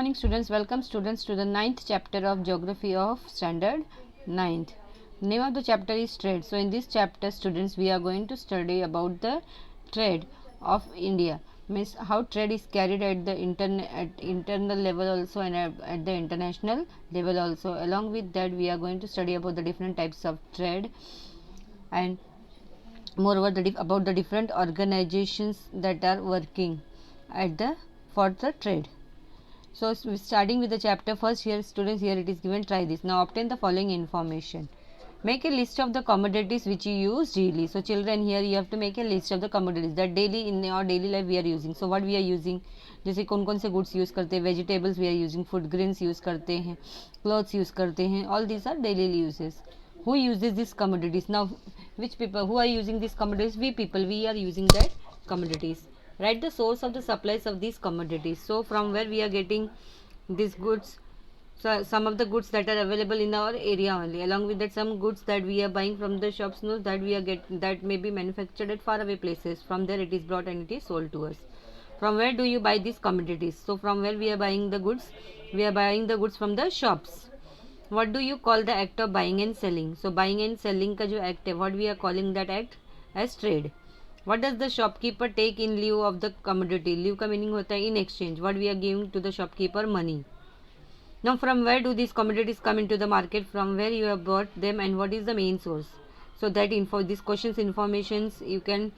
morning students, welcome students to the 9th chapter of Geography of Standard 9th. Name of the chapter is trade. So in this chapter students we are going to study about the trade of India, means how trade is carried at the internal level also and at the international level also. Along with that we are going to study about the different types of trade and moreover about the different organizations that are working at the for the trade. So starting with the chapter first, here students, here it is given, try this. Now obtain the following information. Make a list of the commodities which you use daily. So children, here you have to make a list of the commodities that daily in our daily life we are using. So what we are using, जैसे कौन कौन से goods use करते हैं, vegetables we are using, food grains use करते हैं, clothes use करते हैं, all these are daily uses. Who uses these commodities? Now which people, who are using these commodities? We people, we are using that commodities. Write the source of the supplies of these commodities. So from where we are getting these goods. So some of the goods that are available in our area only. Along with that, some goods that we are buying from the shops, no, that we are that may be manufactured at faraway places. From there it is brought and it is sold to us. From where do you buy these commodities? So from where we are buying the goods? We are buying the goods from the shops. What do you call the act of buying and selling? So buying and selling का जो act है, what we are calling that act as trade. What does the shopkeeper take in lieu of the commodity? Lieu का meaning होता है in exchange. What we are giving to the shopkeeper? Money. Now from where do these commodities come into the market? From where you have bought them and what is the main source? So that these questions informations you can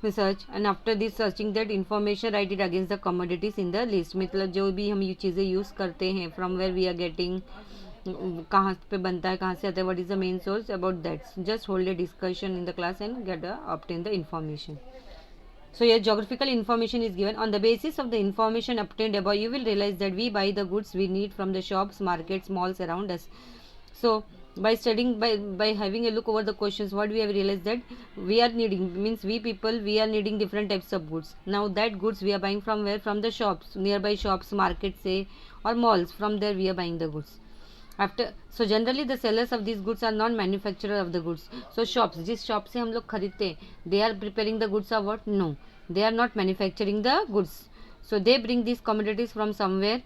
research and after this searching that information write it against the commodities in the list. मतलब जो भी हम ये चीज़ें use करते हैं, from where we are getting, कहाँ पे बनता है, कहाँ से आता है, what is the main source, about that. Just hold a discussion in the class and obtain the information. So here geographical information is given. On the basis of the information obtained above, you will realize that we buy the goods we need from the shops, markets, malls around us. So by studying, by having a look over the questions, what we have realized that we are needing, means we people, we are needing different types of goods. Now that goods we are buying from where? From the shops, nearby shops, markets say, or malls. From there we are buying the goods. So generally the sellers of these goods are non manufacturer of the goods. So shops, जिस shop से हम लोग खरीदते हैं, they are preparing the goods or what? No, they are not manufacturing the goods. So they bring these commodities from somewhere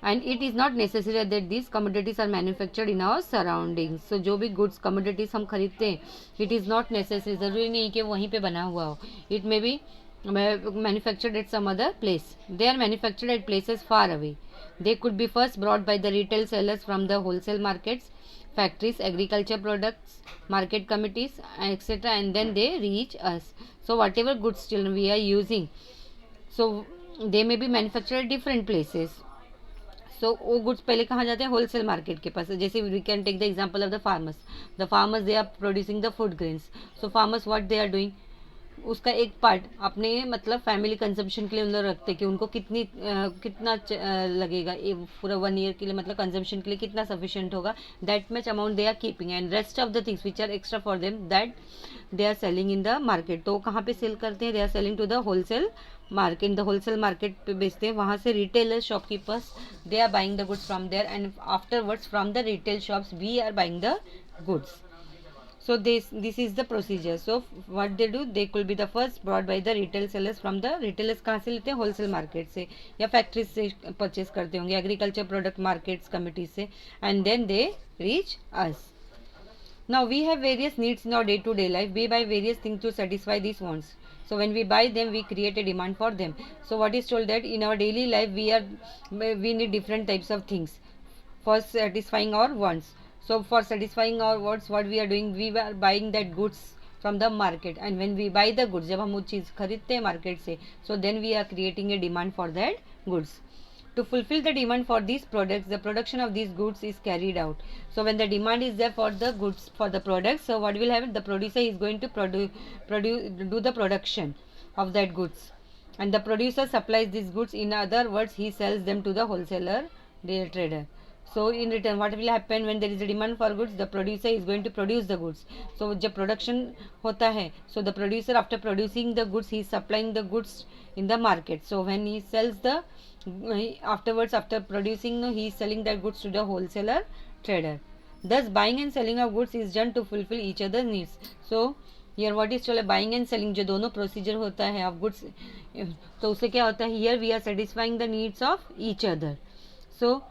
and it is not necessary that these commodities are manufactured in our surroundings. So जो भी goods commodities हम खरीदते हैं, it is not necessary, ज़रूरी नहीं कि वहीं पे बना हुआ हो. It may be manufactured at some other place. They are manufactured at places far away. They could be first brought by the retail sellers from the wholesale markets, factories, agriculture products, market committees, etc. and then they reach us. So whatever goods children we are using, so they may be manufactured at different places. So वो goods पहले कहाँ जाते हैं? Wholesale market के पास. जैसे we can take the example of the farmers. The farmers they are producing the food grains. So farmers what they are doing? उसका एक part अपने मतलब फैमिली कंजम्पशन के लिए उन लोग रखते हैं कि उनको कितना लगेगा पूरा 1 ईयर के लिए, मतलब कंजम्पशन के लिए कितना सफिशिएंट होगा, that much amount they are keeping and rest of the things which are extra for them that they are selling in the market. तो कहाँ पे सेल करते हैं? They are selling to the wholesale market. The wholesale market पे बेचते हैं, वहाँ से retailer shopkeepers they are buying the goods from there and afterwards from the retail shops we are buying the goods. So this is the procedure. So what they do, they could be the first brought by the retail sellers from the retailers. कहाँ से लेते हैं? Wholesale market से या factories से purchase करते होंगे, agriculture product markets committee से, and then they reach us. Now we have various needs in our day-to-day life. We buy various things to satisfy these wants. So when we buy them, we create a demand for them. So what is told that in our daily life we need different types of things for satisfying our wants. So for satisfying our wants, what we are doing, we are buying that goods from the market, and when we buy the goods, जब हम वो चीज़ खरीदते हैं market से, so then we are creating a demand for that goods. To fulfill the demand for these products, the production of these goods is carried out. So when the demand is there for the goods, for the products, so what will happen? The producer is going to do the production of that goods, and the producer supplies these goods. In other words, he sells them to the wholesaler, the trader. So in return what will happen? When there is a demand for goods, the producer is going to produce the goods. So जब production होता है, so the producer after producing the goods, he is supplying the goods in the market. So when he sells afterwards, after producing, he is selling that goods to the wholesaler trader. Thus buying and selling of goods is done to fulfill each other's needs. So here what is called buying and selling, जो दोनों procedure होता है of goods, तो उससे क्या होता है? Here we are satisfying the needs of each other. So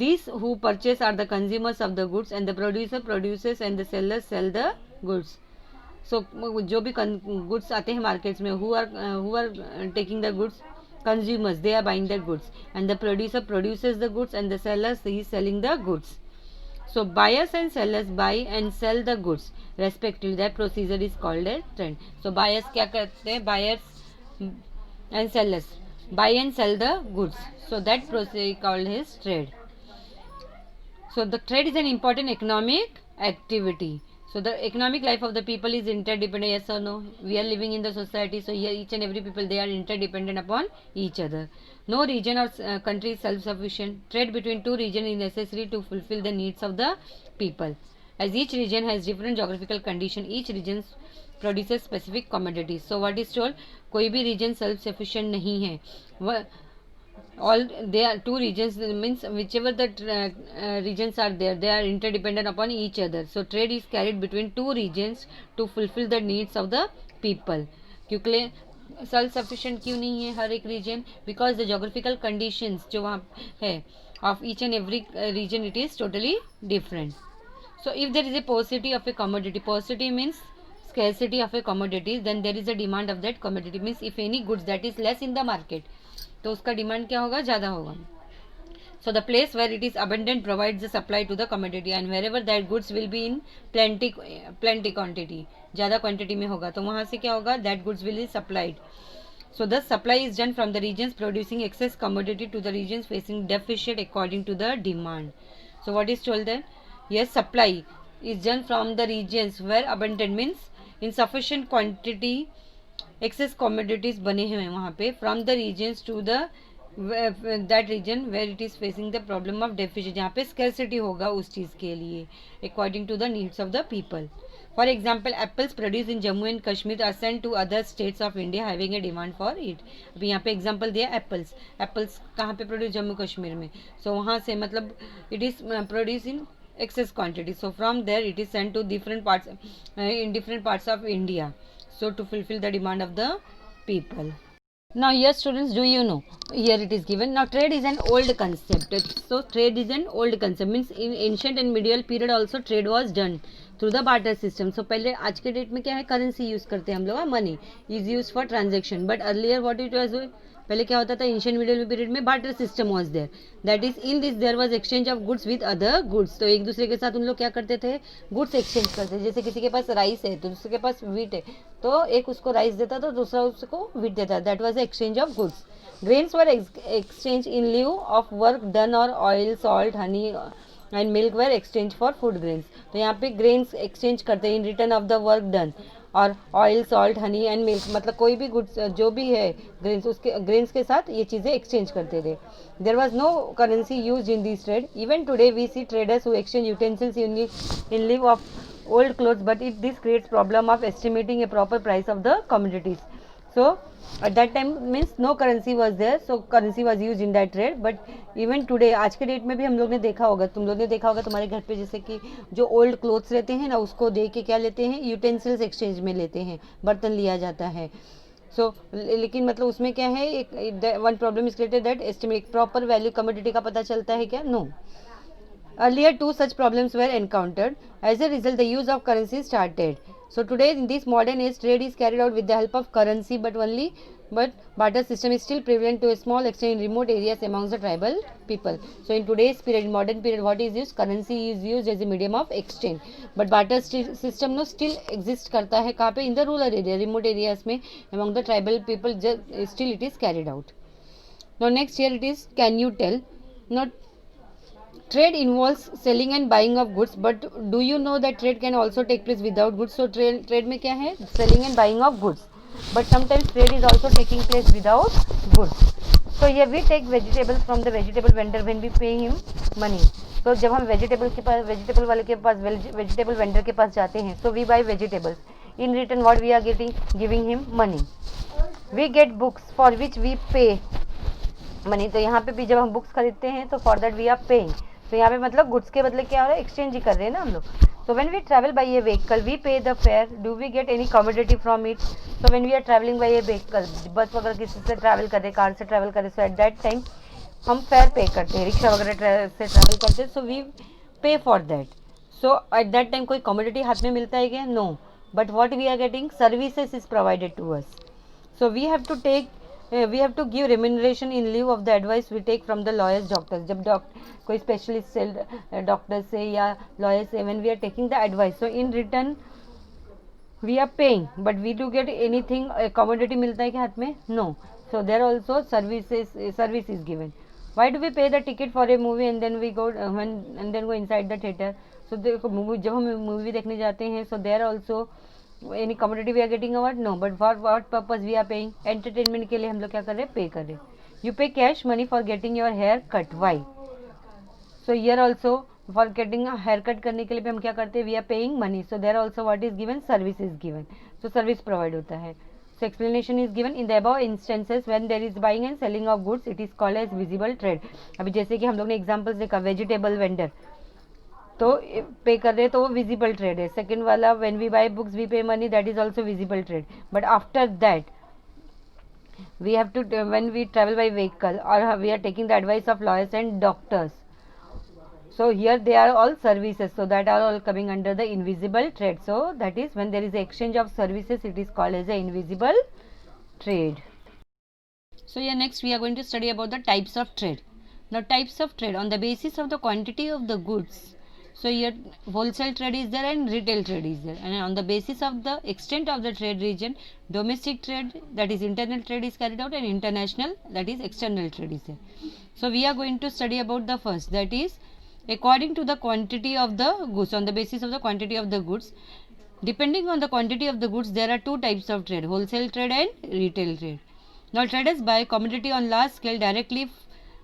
these who purchase are the consumers of the goods and the producer produces and the sellers sell the goods. So जो भी goods आते हैं markets में, who are taking the goods? Consumers, they are buying the goods, and the producer produces the goods and the sellers, he is selling the goods. So buyers and sellers buy and sell the goods respectively. That procedure is called a trade. So buyers क्या करते हैं? Buyers and sellers buy and sell the goods. So that procedure is called his trade. So the trade is an important economic activity. So the economic life of the people is interdependent. Yes or no? We are living in the society. So here each and every people, they are interdependent upon each other. No region or country is self-sufficient. Trade between two regions is necessary to fulfill the needs of the people. As each region has different geographical condition, each region produces specific commodities. So what is told? कोई भी region self-sufficient नहीं है. All they are two regions, means whichever the regions are there, they are interdependent upon each other. So trade is carried between two regions to fulfill the needs of the people. क्योंकि self sufficient क्यों नहीं है हर एक region? Because the geographical conditions जो वहाँ है of each and every region, it is totally different. So if there is a paucity of a commodity, paucity means scarcity of a commodity, then there is a demand of that commodity. Means if any goods that is less in the market, तो उसका demand क्या होगा? ज़्यादा होगा. So the place where it is abundant provides the supply to the commodity, and wherever that goods will be in plenty quantity, ज़्यादा quantity में होगा, तो वहाँ से क्या होगा? That goods will be supplied. So the supply is done from the regions producing excess commodity to the regions facing deficit according to the demand. So what is told there? Yes, supply is done from the regions where abundant means in sufficient quantity excess commodities बने हुए हैं वहाँ पे, from the regions to the that region where it is facing the problem of deficit, जहाँ पे scarcity होगा उस चीज़ के लिए according to the needs of the people. For example, apples produced in Jammu and Kashmir are sent to other states of India having a demand for it. अभी यहाँ पे example दिया apples कहाँ पे produce? जम्मू कश्मीर में. So वहाँ से मतलब it is produced in excess quantity. So from there it is sent to different parts in different parts of India. So to fulfill the demand of the people. Now here students, do you know? Here it is given. Now trade is an old concept. So trade is an old concept, means in ancient and medieval period also trade was done through the barter system. So पहले आज के date में क्या है? Currency use करते हैं हम लोग. Money is use for transaction. But earlier what it was? पहले क्या होता था? एंशिएंट मिडियल पीरियड में barter system was there. That is in this there was exchange of goods with other goods. तो एक दूसरे के साथ उन लोग क्या करते थे? गुड्स एक्सचेंज करते थे. जैसे किसी के पास राइस है तो दूसरे के पास वीट है, तो एक उसको राइस देता था, दूसरा उसको वीट देता. That was exchange of goods. Grains were exchange in lieu of work done और oil, salt, honey and milk were exchange for food grains. तो यहाँ पे ग्रेन्स एक्सचेंज करते हैं in return of the work done, और oil, salt, honey and milk, मतलब कोई भी गुड्स जो भी है ग्रेन्स, उसके ग्रेन्स के साथ ये चीज़ें एक्सचेंज करते थे. There was no currency use in this trade. Even today we see traders who exchange utensils in lieu of old clothes, but this creates problem of estimating a proper price of the commodities. So at that time means no currency was there, so currency was used in that trade. But even today, आज के date में भी हम लोग ने देखा होगा, तुम लोग ने देखा होगा तुम्हारे घर पे, जैसे कि जो ओल्ड क्लोथ्स रहते हैं ना, उसको दे के क्या लेते हैं? यूटेंसिल्स एक्सचेंज में लेते हैं, बर्तन लिया जाता है. लेकिन मतलब उसमें क्या है? एक one problem is created that estimate proper value commodity का पता चलता है क्या? No. Earlier, two such problems were encountered. As a result, the use of currency started. So today, in this modern age, trade is carried out with the help of currency, but barter system is still prevalent to a small extent in remote areas amongst the tribal people. So in today's period, modern period, what is used? Currency is used as a medium of exchange. But barter system no still exist करता है कहाँ पे? In the rural area, remote areas में among the tribal people, still it is carried out. Now next here it is, can you tell? Not trade involves selling and buying of goods, but do you know that trade can also take place without goods? So trade में क्या है? Selling and buying of goods, but sometimes trade is also taking place without goods. So here we take vegetables from the vegetable vendor when we pay him money. So जब हम vegetable वाले के पास, vegetable vendor के पास जाते हैं, so we buy vegetables. In return what we are giving him money. We get books for which we pay money. तो यहाँ पे भी जब हम बुक्स खरीदते हैं तो for that we are paying. तो यहाँ पे मतलब गुड्स के बदले क्या हो रहा है? एक्सचेंज ही कर रहे हैं ना हम लोग. So when we travel by a vehicle we pay the fare. Do we get any commodity from it? So when we are travelling by a vehicle, bus वगैरह किसी से ट्रैवल कर रहे, कार से ट्रैवल कर रहे, सो एट दैट टाइम हम fare pay करते हैं, रिक्शा वगैरह से ट्रैवल करते हैं, so we pay for that. So at that time कोई कमोडिटी हाथ में मिलता है क्या? No. But what we are getting, services is provided to us. So we have to take, we have to give remuneration in lieu of the advice we take from the lawyers, doctors. जब कोई specialist से doctor से या lawyer से when we are taking the advice, so in return we are paying, but we do get anything, commodity मिलता है क्या हाथ में? No. So there also service is given. Why do we pay the ticket for a movie and then we go and then go inside the theater? So देखो जब हम movie देखने जाते हैं, so there also any commodity we are getting award? No. But for what purpose we are paying? Entertainment के लिए हम लोग क्या कर रहे हैं? पे कर रहे हैं. You pay cash money for getting your hair cut. Why? So here also for getting hair cut करने के लिए भी हम क्या करते हैं? We are paying money. So there also what is given? Service is given. So service provide होता है. So explanation is given in the above instances when there is buying and selling of goods, it is called as visible trade. अभी जैसे कि हम लोग ने examples देखा, vegetable vendor तो पे कर रहे हैं, तो वो विजिबल ट्रेड है. सेकंड वाला when we buy books we pay money, that is also visible trade. But after that we have to, when we travel by vehicle or we are taking the advice of lawyers and doctors, so here they are all services, so that are all coming under the invisible trade. So that is when there is exchange of services, it is called as a invisible trade. So here next we are going to study about the types of trade. Now types of trade on the basis of the quantity of the goods. So here wholesale trade is there and retail trade is there, and on the basis of the extent of the trade region, domestic trade, that is internal trade, is carried out, and international, that is external trade is there. So we are going to study about the first, that is according to the quantity of the goods. On the basis of the quantity of the goods, depending on the quantity of the goods, there are two types of trade: wholesale trade and retail trade. Now traders buy commodity on large scale directly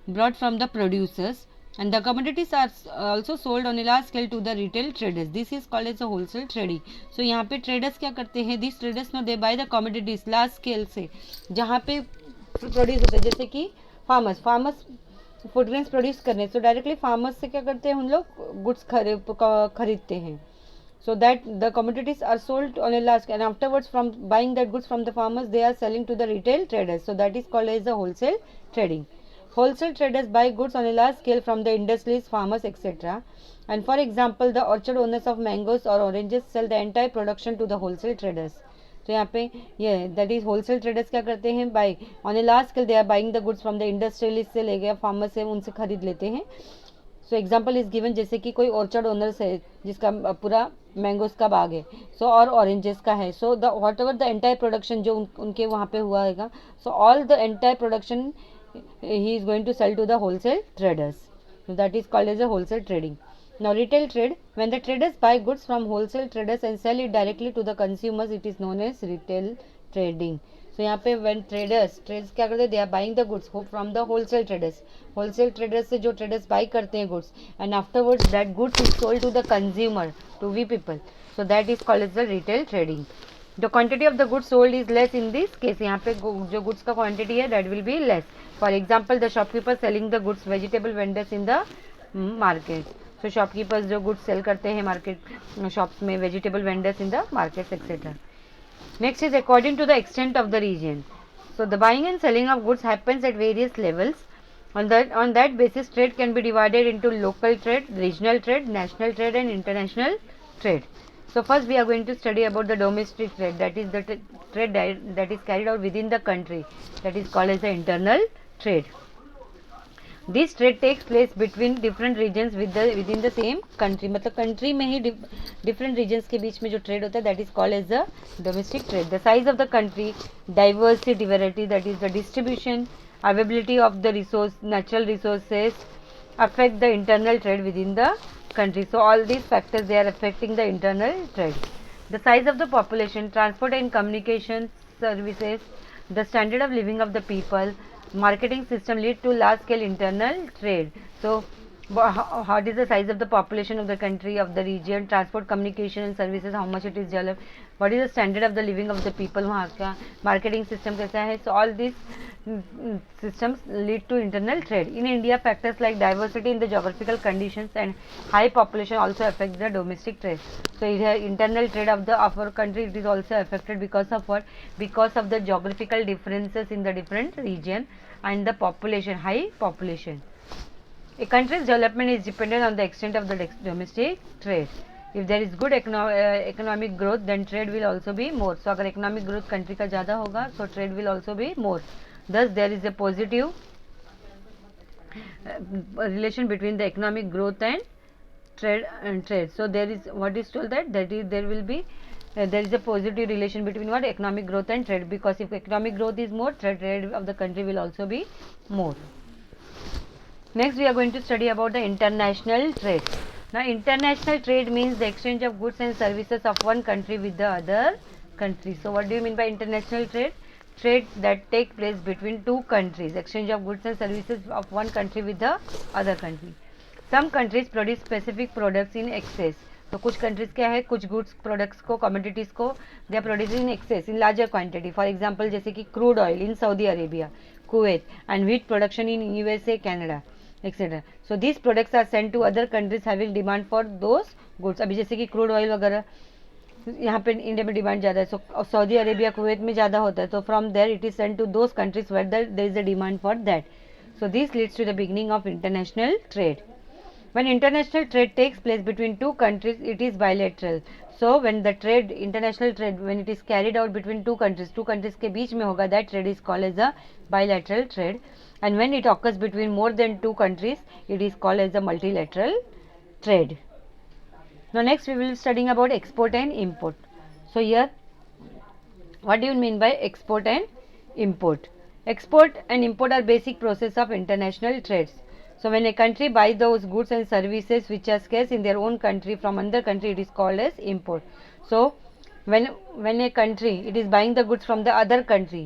brought from the producers, and the commodities are also sold on a large scale to the retail traders. This is called as a wholesale trading. So यहाँ पे traders क्या करते हैं? These traders now they buy the commodities large scale से, जहाँ पे produce होते हैं, जैसे कि फार्मर्स फूड ग्रेन्स प्रोड्यूस कर रहे हैं, सो डायरेक्टली फार्मर्स से क्या करते हैं? उन लोग गुड्स खरीदते हैं. So that the commodities are sold on a large scale, and afterwards from buying that goods from the farmers, they are selling to the retail traders. So that is called as the wholesale trading. Wholesale traders buy goods on a large scale from the industries, farmers, etc. And for example, the orchard owners of mangoes or oranges sell the entire production to the wholesale traders. तो यहाँ पे ये that is wholesale traders क्या करते हैं? Buy on a large scale they are buying the goods from the industrialist से ले गया फार्मर से, उनसे खरीद लेते हैं. सो एग्जाम्पल इज गिवन, जैसे कि कोई ऑर्चर्ड ओनर्स है जिसका पूरा मैंगोज का बाग है, सो और ऑरेंजेस का है, so the what ever the entire production जो उनके वहाँ पे हुआ है, so all the entire production he is going to sell to the wholesale traders. So that is called as a wholesale trading. Now retail trade, when the traders buy goods from wholesale traders and sell it directly to the consumers, it is known as retail trading. So यहाँ पे when trades क्या करते हैं? They are buying the goods from the wholesale traders. Wholesale traders से जो traders buy करते हैं goods, and afterwards that goods is sold to the consumer, to we people. So that is called as the retail trading. The quantity of the goods sold is less in this case. यहाँ पे जो goods का quantity है that will be less. For example, the shopkeeper selling the goods, vegetable vendors in the market. So shopkeepers जो goods sell करते हैं market shops में, vegetable vendors in the markets etc. Next is according to the extent of the region. So the buying and selling of goods happens at various levels. On that basis, trade can be divided into local trade, regional trade, national trade, and international trade. So first we are going to study about the domestic trade, that is the trade that is carried out within the country, that is called as the internal trade. This trade takes place between different regions within the same country. मतलब country में ही different regions के बीच में जो trade होता है, that is called as the domestic trade. The size of the country, diversity, variety, that is the distribution, availability of the natural resources, affect the internal trade within the country. So all these factors, they are affecting the internal trade. The size of the population, transport and communication services, the standard of living of the people, marketing system lead to large scale internal trade. So what is the size of the population of the country, of the region, transport, communication and services, how much it is developed, what is the standard of the living of the people, वहाँ का marketing system कैसा है. सो all this systems lead to internal trade. In India, factors like diversity in the geographical conditions and high population also affect the domestic trade. So internal trade of our country, it is also affected because of what? Because of the geographical differences in the different region and the population, high population. A country's development is dependent on the extent of the domestic trade. If there is good economic growth, then trade will also be more. So अगर economic growth country का ज़्यादा होगा, so trade will also be more. Thus there is a positive relation between the economic growth and trade. So there is what is told that there will be there is a positive relation between what? Economic growth and trade, because if economic growth is more, trade of the country will also be more. Next we are going to study about the international trade. Now international trade means the exchange of goods and services of one country with the other country. So what do you mean by international trade? Trade that take place between two countries, exchange of goods and services of one country with the other country. Some countries produce specific products in excess. तो कुछ countries क्या है, कुछ goods products को, commodities को they are producing in excess in larger quantity. For example जैसे कि crude oil in Saudi Arabia, Kuwait, and wheat production in USA, Canada, etcetera. So this products are send to other countries having demand for those goods. अभी जैसे कि crude oil वगैरह यहाँ पे India में demand ज़्यादा है, सो सऊदी अरेबिया, कुवैत में ज़्यादा होता है, तो from there it is send to those countries where there is a demand for that. So this leads to the beginning of international trade. When international trade takes place between two countries, it is bilateral. So when the trade, international trade, when it is carried out between two countries के बीच में होगा, that trade is called as a bilateral trade. And when it occurs between more than two countries, it is called as a multilateral trade. Now next we will be studying about export and import. So here, what do you mean by export and import? Export and import are basic process of international trades. So when a country buys those goods and services which are scarce in their own country from another country, it is called as import. So when a country, it is buying the goods from the other country,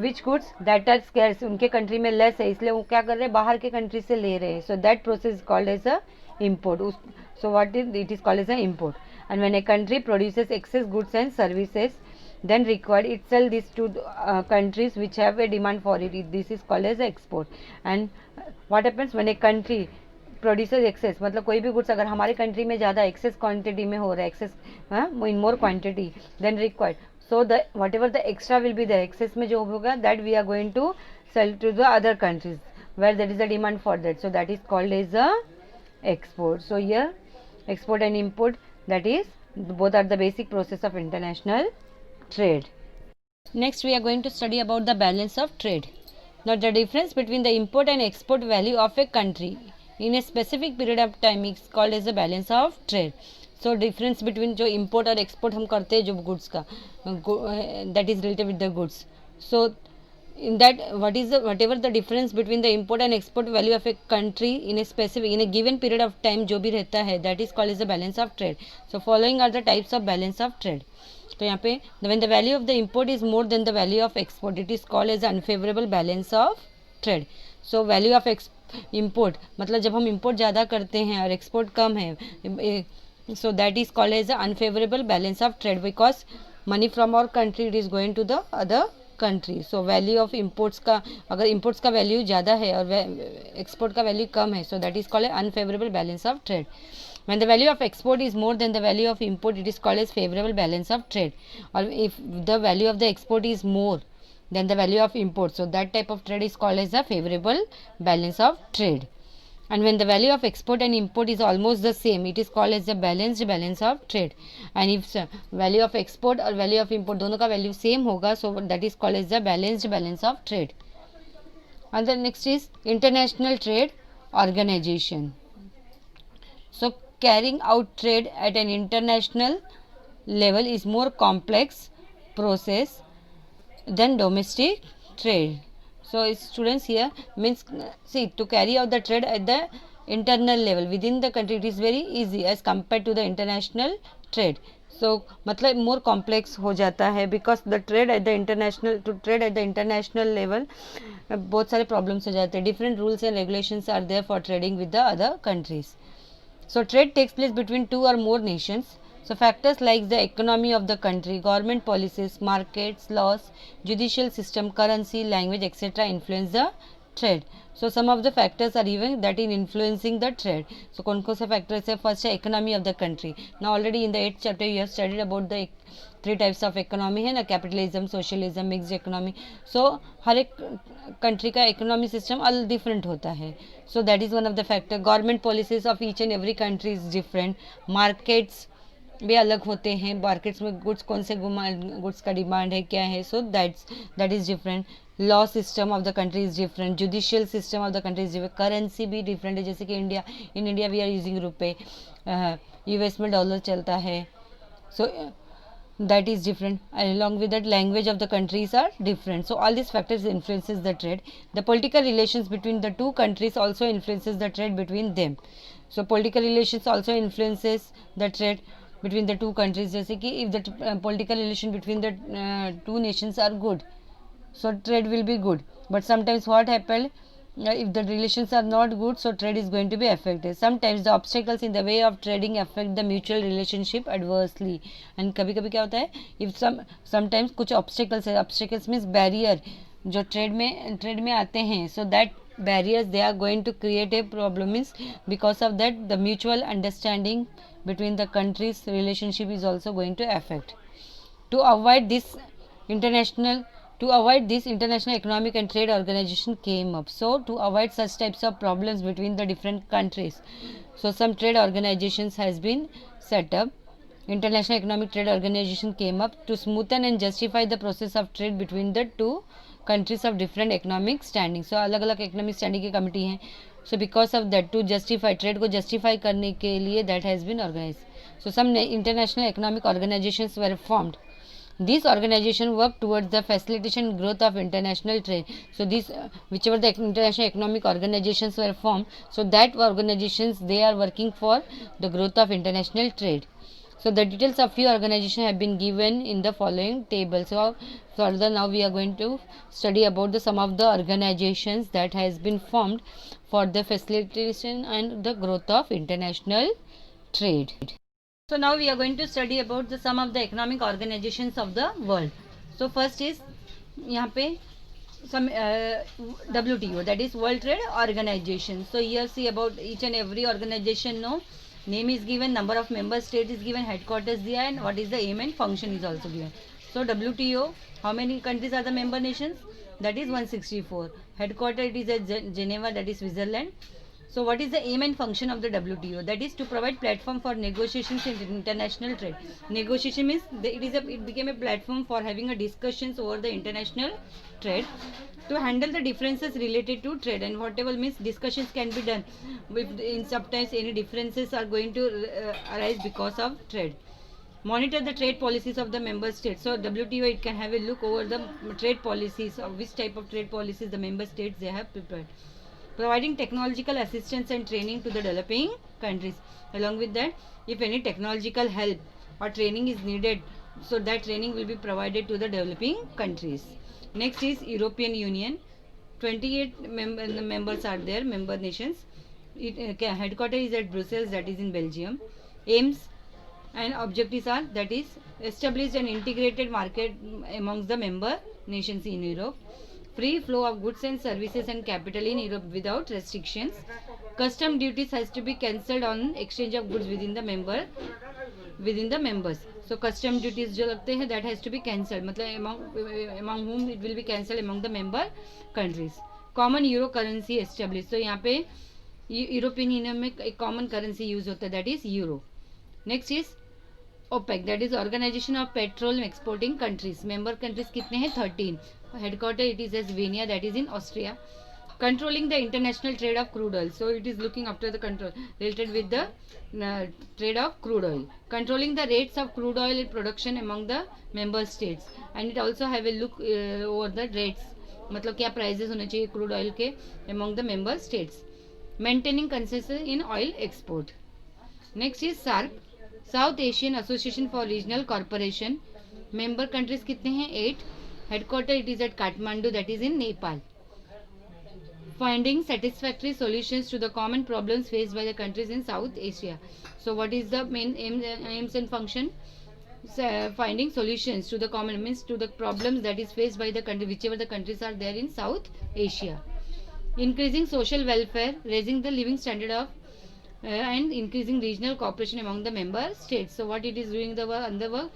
which goods that are scarce, उनके country में less है, इसलिए वो क्या कर रहे हैं, बाहर के country से ले रहे हैं. So that process is called as a import. So what is it is called as a import. And when a country produces excess goods and services, then required it sell this to countries which have a demand for it. This is called as export. And what happens when a country produces excess, मतलब कोई भी goods अगर हमारे country में ज़्यादा axis quantity में हो रहा है, excess in more quantity than required, so the whatever the extra will be there, excess में जो होगा that we are going to sell to the other countries where there is a demand for that. So that is called as a export. So here export and import, that is both are the basic process of international trade. Next we are going to study about the balance of trade. Now the difference between the import and export value of a country in a specific period of time is called as the balance of trade. So difference between जो import और export हम करते हैं जो goods का, that is related with the goods. So in that whatever the difference between the import and export value of a country in a given period of time जो भी रहता है, that is called as the balance of trade. So following are the types of balance of trade. तो यहाँ पे when the value of the import is more than the value of export, it is called as unfavorable balance of trade. So value of import मतलब जब हम import ज़्यादा करते हैं और export कम है, so that is called as the unfavorable balance of trade, because money from our country it is going to the other country. So value of imports का, अगर imports का value ज़्यादा है और export का value कम है, so that is called unfavorable balance of trade. When the value of export is more than the value of import, it is called as favorable balance of trade. Or if the value of the export is more than the value of import, so that type of trade is called as a favorable balance of trade. And when the value of export and import is almost the same, it is called as the balanced balance of trade. And if value of export और value of import दोनों का value same होगा, so that is called as the balanced balance of trade. And the next is international trade organization. So carrying out trade at an international level is more complex process than domestic trade. So students here means, see, to carry out the trade at the internal level within the country, it is very easy as compared to the international trade. So मतलब more complex हो जाता है, because the trade at the international, to trade at the international level बहुत सारे problems हो जाते हैं. Different rules and regulations are there for trading with the other countries. So trade takes place between two or more nations. So factors like the economy of the country, government policies, markets, laws, judicial system, currency, language, etc. influence the trade. So some of the factors are even that in influencing the trade. So कौन कौन से factors है? First है economy of the country. Now already in the 8th chapter you have studied about the three types of economy है ना, capitalism, socialism, mixed economy. So हर एक country का economy system अलग different होता है. So that is one of the factor. Government policies of each and every country is different. Markets भी अलग होते हैं. मार्केट्स में गुड्स कौन से गुड्स का डिमांड है, क्या है. So that is different. Law system of the country is different. Judicial system of the country is different. Currency भी डिफरेंट है. जैसे कि in India we are using रुपए, यूएस में डॉलर चलता है. सो that is different. And along with that, language of the countries are different. So all these factors influences the trade. The political relations between the two countries also influences the trade between them. So political relations also influences the trade between the two countries. जैसे कि if the political relation between the two nations are good, so trade will be good. But sometimes what happened, if the relations are not good, so trade is going to be affected. Sometimes the obstacles in the way of trading affect the mutual relationship adversely. And कभी कभी क्या होता है, if sometimes कुछ obstacles है, obstacles means barrier जो trade में आते हैं, so that barriers they are going to create a problem. Means because of that the mutual understanding between the countries relationship is also going to affect. To avoid this, international economic and trade organization came up. So to avoid such types of problems between the different countries, so some trade organizations has been set up. International Economic Trade Organization came up to smoothen and justify the process of trade between the two countries of different economic standing. So अलग अलग economic standing की committee हैं. So because of that, to justify trade को justify करने के लिए that has been organized. So some international economic organizations were formed. These organizations work towards the facilitation and growth of international trade. So these whichever the international economic organizations were formed, so that organizations they are working for the growth of international trade. So the details of few organizations have been given in the following table. So further now we are going to study about the some of the organizations that has been formed for the facilitation and the growth of international trade. So now we are going to study about the some of the economic organizations of the world. So first is यहाँ पे some WTO, that is World Trade Organization. So here see about each and every organization. No, name is given, number of member states is given, headquarters there, and what is the aim and function is also given. So WTO, how many countries are the member nations? That is 164. Headquarter it is at Geneva, that is Switzerland. So what is the aim and function of the WTO? That is to provide platform for negotiations in international trade. Negotiation means it became a platform for having a discussions over the international trade, to handle the differences related to trade, and whatever means discussions can be done with in sometimes any differences are going to arise because of trade. Monitor the trade policies of the member states. So WTO it can have a look over the trade policies, of which type of trade policies the member states they have prepared. Providing technological assistance and training to the developing countries. Along with that, if any technological help or training is needed, so that training will be provided to the developing countries. Next is European Union. 28 members are there, member nations. Headquarters is at Brussels, that is in Belgium. Aims and objectives are, that is establish an integrated market amongst the member nations in Europe. Free flow of goods and services and capital in Europe without restrictions. Custom duties has to be cancelled on exchange of goods within the members. So custom duties जो लगते हैं that has to be cancelled. मतलब among whom it will be cancelled among the member countries. Common euro currency established. So यहाँ पे European union में एक common currency use होता है, that is euro. Next is OPEC, that is Organization of Petroleum Exporting Countries. Member countries कितने हैं? 13. Headquarter it is as Vienna, that is in Austria. Controlling the international trade of crude oil. So it is looking after the control related with the trade of crude oil. Controlling the rates of crude oil production among the member states. And it also have a look over the rates. मतलब क्या prices होने चाहिए crude oil के among the member states. Maintaining consensus in oil export. Next is SAARC, South Asian Association for Regional Cooperation. Member countries कितने हैं? 8. Headquarter it is at Kathmandu, that is in Nepal. finding satisfactory solutions to the common problems faced by the countries in South Asia. So what is the main aims and function? Finding solutions to the common, means to the problems that is faced by the country, whichever the countries are there in South Asia. Increasing social welfare, raising the living standard of and increasing regional cooperation among the member states. So what it is doing the work,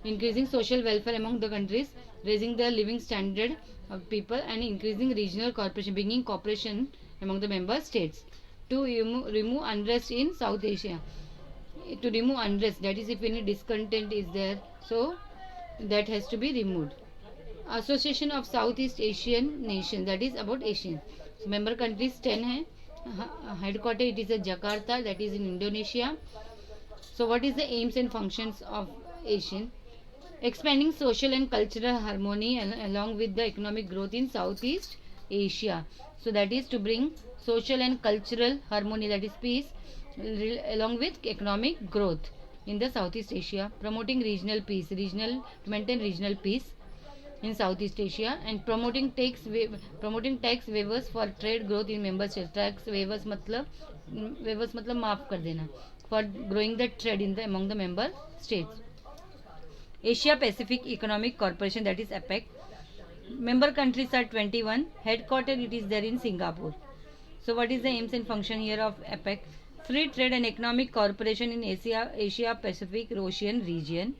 increasing social welfare among the countries, raising the living standard of people, and increasing regional cooperation, bringing cooperation among the member states to remove unrest in South Asia. To remove unrest, that is if any discontent is there, so that has to be removed. Association of Southeast Asian Nations, that is about Asian. So member countries 10 hai. Headquarter it is at Jakarta, that is in Indonesia. So what is the aims and functions of Asian? Expanding social and cultural harmony along with the economic growth in Southeast Asia. So that is to bring social and cultural harmony, that is peace, along with economic growth in the Southeast Asia. Promoting regional peace, to maintain regional peace in Southeast Asia, and promoting tax waivers for trade growth in member states. Tax waivers मतलब माफ कर देना, for growing the trade in the among the member states. Asia Pacific Economic Corporation, that is APEC. Member countries are 21. Headquartered it is there in Singapore. So what is the aims and function here of APEC? Free trade and economic cooperation in Asia Pacific Ocean region.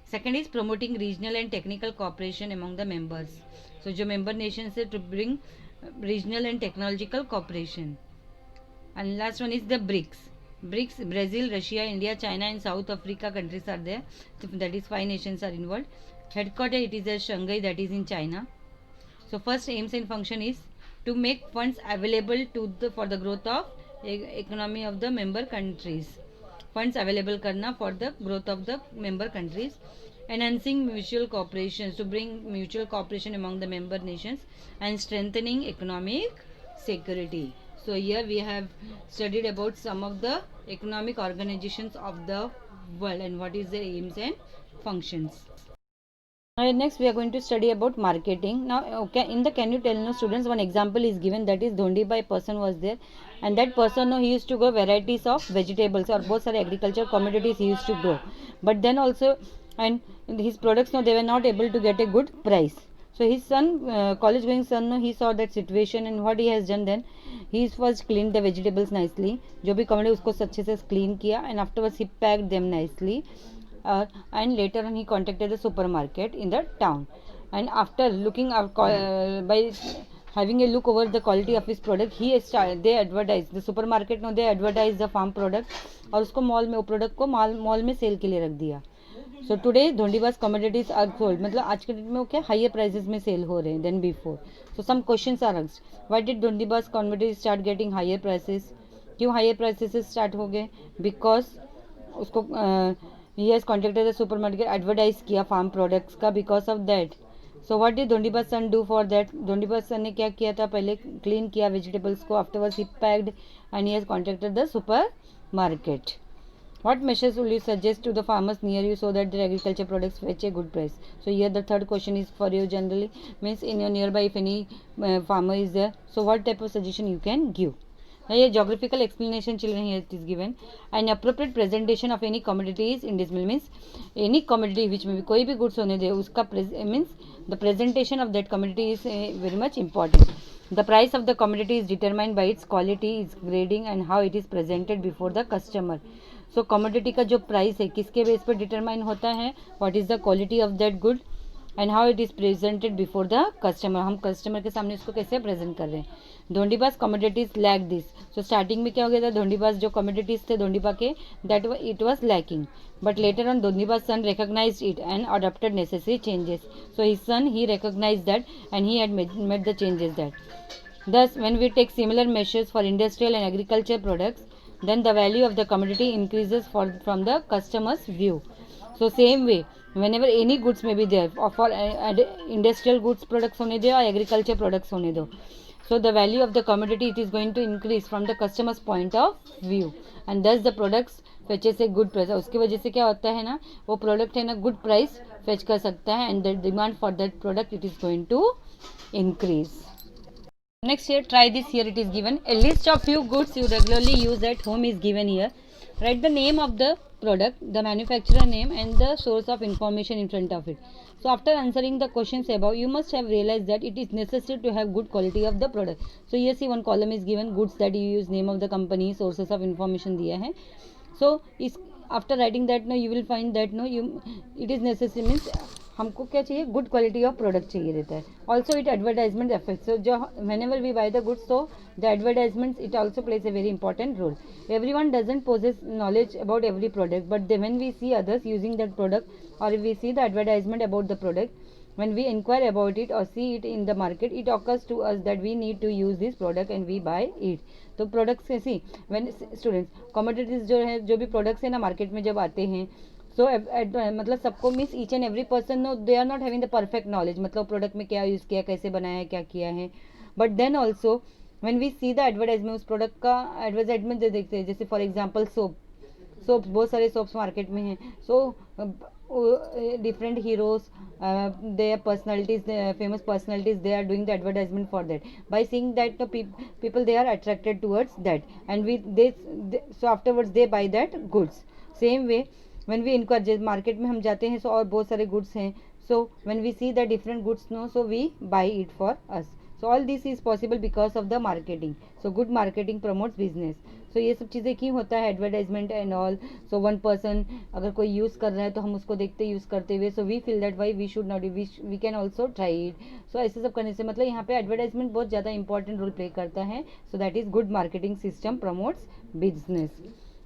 Second is promoting regional and technical cooperation among the members. So जो member nations है, to bring regional and technological cooperation. And last one is the BRICS. BRICS, Brazil, Russia, India, China and South Africa countries are there. So that is 5 nations are involved. Headquarter it is at Shanghai, that is in China. So first aims and function is to make funds available for the growth of economy of the member countries. Funds available करना for the growth of the member countries. Enhancing mutual cooperation, to bring mutual cooperation among the member nations, and strengthening economic security. So here we have studied about some of the economic organizations of the world and what is their aims and functions. Next we are going to study about marketing. Now okay, in the can you tell now students, one example is given, that is Dhondibai person was there, and that person he used to grow varieties of vegetables or both are agriculture commodities he used to grow, but then also and his products they were not able to get a good price. So his son, college going son, he saw that situation, and what he has done then, he first cleaned the vegetables nicely, जो भी commodity उसको अच्छे से clean किया, and afterwards he packed them nicely, and later on he contacted the supermarket in the town, and after looking out by having a look over the quality of his product, they advertise the supermarket, they advertise the farm product, और उसको mall में वो product को mall में cell के लिए रख दिया. सो टुडे धोंडीबाज कमोडिटीज आर सोल्ड, मतलब आज के डेट में वो क्या हायर प्राइसेस में सेल हो रहे हैं than before. So some questions are asked, why did Dhondiba's commodities start getting higher prices? क्यों हायर प्राइसेस स्टार्ट हो गए? बिकॉज उसको he has contacted the supermarket, advertise किया फार्म प्रोडक्ट्स का, because of that. So what did Dhondiba's son do for that? Dhondiba's son ने क्या किया था? पहले क्लीन किया वेजिटेबल्स को, afterwards he packed and he has contacted the supermarket. What measures will you suggest to the farmers near you so that their agriculture products fetch a good price? So here the third question is for you generally, means in your nearby if any farmer is there, so what type of suggestion you can give? Now here geographical explanation children here it is given. An appropriate presentation of any commodity is indispensable, means any commodity which में भी कोई भी goods होने दे उसका means the presentation of that commodity is very much important. The price of the commodity is determined by its quality, its grading and how it is presented before the customer. So commodity का जो price है किसके base पर determine होता है? What is the quality of that good and how it is presented before the customer. हम customer के सामने इसको कैसे प्रेजेंट कर रहे हैं. Dhondiba's commodities lack this. So starting में क्या हो गया था? धोंडीबाज जो कमोडिटीज थे धोंडीबा के, that it was lacking, but later on Dhondiba's son recognised it and adopted necessary changes. So his son he recognised that and he had made the changes that. Thus, when we take similar measures for industrial and agriculture products, then the value of the commodity increases from the customer's view. So same way, whenever any goods may be there, or for industrial goods products होने दो या agriculture products होने दो, so the value of the commodity it is going to increase from the customer's point of view, and thus the products fetches a good price. उसकी वजह से क्या होता है ना, वो product है ना good price fetch कर सकता है, and the demand for that product it is going to increase. Next here, try this. Here it is given a list of few goods you regularly use at home is given here. Write the name of the product, the manufacturer name and the source of information in front of it. So after answering the questions above, you must have realized that it is necessary to have good quality of the product. So here see one column is given, goods that you use, name of the company, sources of information दिया है. So is after writing that no, you will find that no, you it is necessary means हमको क्या चाहिए, good quality of product चाहिए रहता है. Also it advertisement effect. So जो whenever we buy the goods, so the advertisements it also plays a very important role. Everyone doesn't possess knowledge about every product, but when we see others using that product or if we see the advertisement about the product, when we inquire about it or see it in the market, it occurs to us that we need to use this product and we buy it. तो products ऐसी when students commodities जो है, जो भी products है ना market में जब आते हैं, सो मतलब सबको means each and every person no they are not having the perfect knowledge, मतलब प्रोडक्ट में क्या यूज़ किया, कैसे बनाया है, क्या किया है. But then also when we see the advertisement, उस प्रोडक्ट का एडवर्टाइजमेंट जो देखते हैं, जैसे फॉर एग्जांपल सोप्स बहुत सारे सोप्स मार्केट में हैं. सो different heroes, their personalities, famous personalities, they are doing the advertisement for that. By seeing that the people they are attracted towards that, and they so afterwards they buy that goods. Same way when we inquire, market में हम जाते हैं, so और बहुत सारे goods हैं, so when we see the different goods no, so we buy it for us. So all this is possible because of the marketing. So good marketing promotes business. So ये सब चीज़ें क्यों होता है, advertisement and all. So one person अगर कोई use कर रहा है तो हम उसको देखते यूज़ करते हुए, so we feel that why we should not, we can also try it. So ऐसे सब करने से मतलब यहाँ पे एडवर्टाइजमेंट बहुत ज़्यादा इंपॉर्टेंट रोल प्ले करता है. So that is good marketing system promotes business.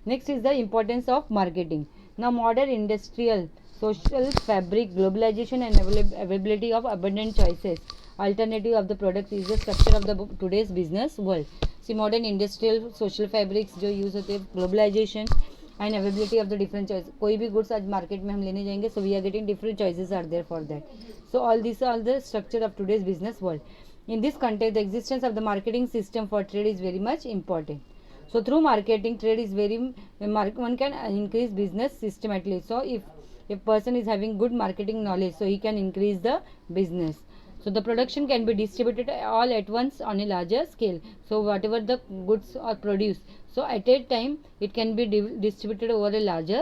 Next is the importance of marketing. Now modern industrial social fabric, globalization and availability of abundant choices, alternative of the products is the structure of the today's business world. See modern industrial social fabrics जो use होते हैं, globalization and availability of the different choices. कोई भी goods आज market में हम लेने जाएंगे, so we are getting different choices are there for that. So all these are the structure of today's business world. In this context, the existence of the marketing system for trade is very much important. So through marketing, trade is very one can increase business systematically. So if person is having good marketing knowledge, so he can increase the business. So the production can be distributed all at once on a larger scale. So whatever the goods are produced, so at a time it can be distributed over a larger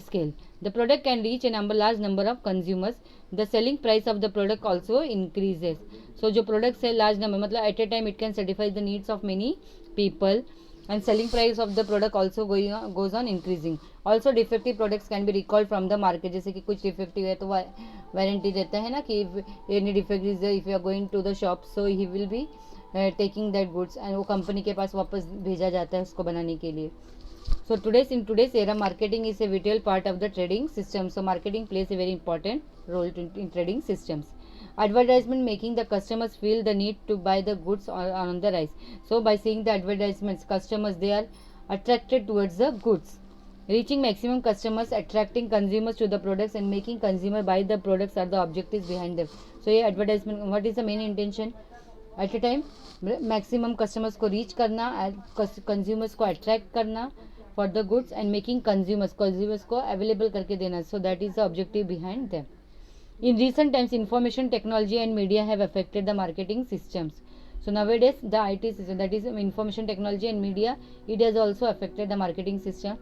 scale. The product can reach a large number of consumers. The selling price of the product also increases. So जो products है large number, मतलब at a time it can satisfy the needs of many people, and selling price of the product also goes on increasing. Also defective products can be recalled from the market. जैसे कि कुछ defective है तो warranty देता है ना कि any defect is if you are going to the shop, so he will be taking that goods and वो कंपनी के पास वापस भेजा जाता है उसको बनाने के लिए. So in today's era, marketing is a vital part of the trading system. So marketing plays a very important role in trading systems. Advertisement making the customers feel the need to buy the goods on the rise. So by seeing the advertisements, customers they are attracted towards the goods. Reaching maximum customers, attracting consumers to the products and making consumer buy the products are the objectives behind them. So ये advertisement, what is the main intention? At a time maximum customers को reach करना, consumers को attract करना for the goods and making consumers को available करके देना. So that is the objective behind them. In recent times, information technology and media have affected the marketing systems. So nowadays, the IT system, that is information technology and media, it has also affected the marketing system.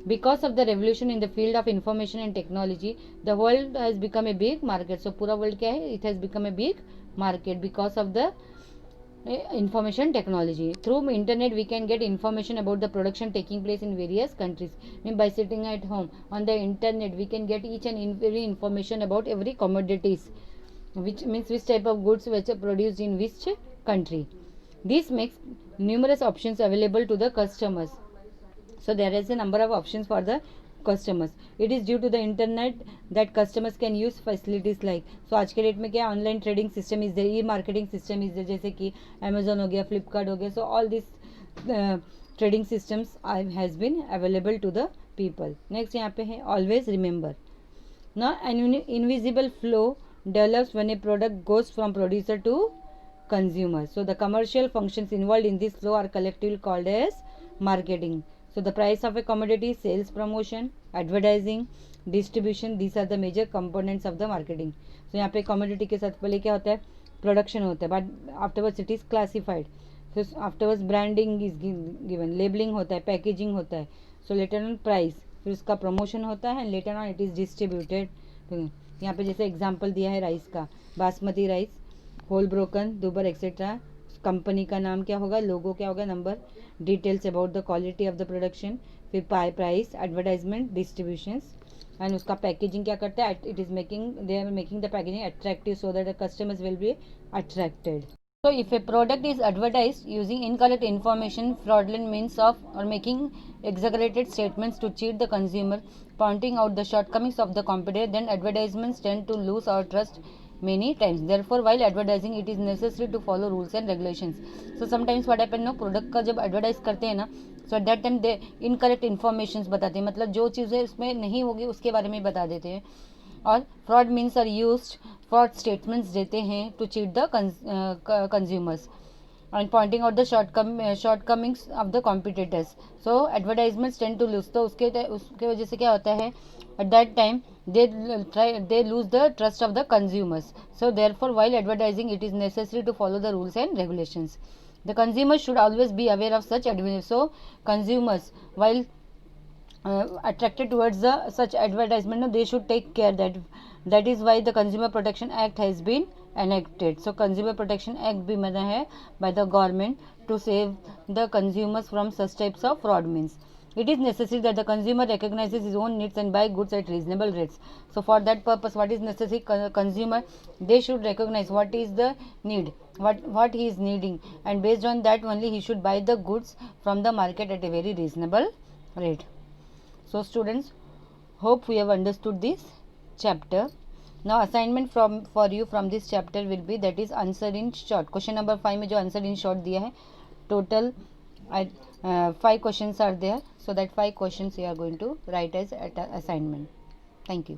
Because of the revolution in the field of information and technology, the world has become a big market. So पूरा world क्या है? It has become a big market because of the information technology. Through internet we can get information about the production taking place in various countries. By sitting at home on the internet we can get each and every information about every commodities, which means which type of goods which are produced in which country. This makes numerous options available to the customers. So there is a number of options for the customers. It is due to the internet that customers can use facilities like, so आज के date में क्या online trading system is there, e marketing system is there, जैसे कि Amazon हो गया, फ्लिपकार्ट हो गया. So all this trading systems has been available to the people. Next यहाँ पे है ऑलवेज रिमेंबर. ना an invisible flow develops when a product goes from producer to consumer. So the commercial functions involve in this flow are collectively called as marketing. So the price of a commodity, sales promotion, advertising, distribution, these are the major components of the marketing. So यहाँ पे commodity के साथ पहले क्या होता है, production होता है, but afterwards it is classified, फिर afterwards branding is given, labelling होता है, पैकेजिंग होता है, सो लेटर ऑन प्राइस, फिर उसका प्रमोशन होता है, later on it is distributed. यहाँ पे जैसे एग्जांपल दिया है राइस का, basmati rice, whole broken, Dubar etcetera, company का नाम क्या होगा, लोगो क्या होगा, number, details about the quality of the production, फिर प्राइस, एडवर्टाइजमेंट, डिस्ट्रीब्यूशंस, एंड उसका पैकेजिंग क्या करता है, it is making, they are making the packaging attractive so that the customers will be attracted. So if a product is advertised using incorrect information, fraudulent means of, or making exaggerated statements to cheat the consumer, pointing out the shortcomings of the competitor, then advertisements tend to lose our trust many times. Therefore, while advertising, it is necessary to follow rules and regulations. So sometimes what happen, no, product का जब advertise करते हैं ना, so at that time they incorrect informations बताते हैं, मतलब जो चीज़ें उसमें नहीं होगी उसके बारे में बता देते हैं. और fraud means are used, fraud statements देते हैं to cheat the consumers, and pointing out the shortcomings of the competitors. So advertisements tend to lose, तो उसके वजह से क्या होता है, at that time they lose the trust of the consumers. So therefore, while advertising, it is necessary to follow the rules and regulations. The consumers should always be aware of such advertisements. So consumers, while attracted towards the such advertisement, no, they should take care. That is why the Consumer Protection Act has been enacted. So Consumer Protection Act भी बना है by the government to save the consumers from such types of fraud means. It is necessary that the consumer recognizes his own needs and buy goods at reasonable rates. So for that purpose, what is necessary, consumer, they should recognize what is the need, what he is needing, and based on that only he should buy the goods from the market at a very reasonable rate. So students, hope we have understood this chapter. Now assignment for you from this chapter will be, that is answer in short. Question number 5 में जो answer in short दिया है, total 5 questions are there. So that 5 questions you are going to write as assignment. Thank you.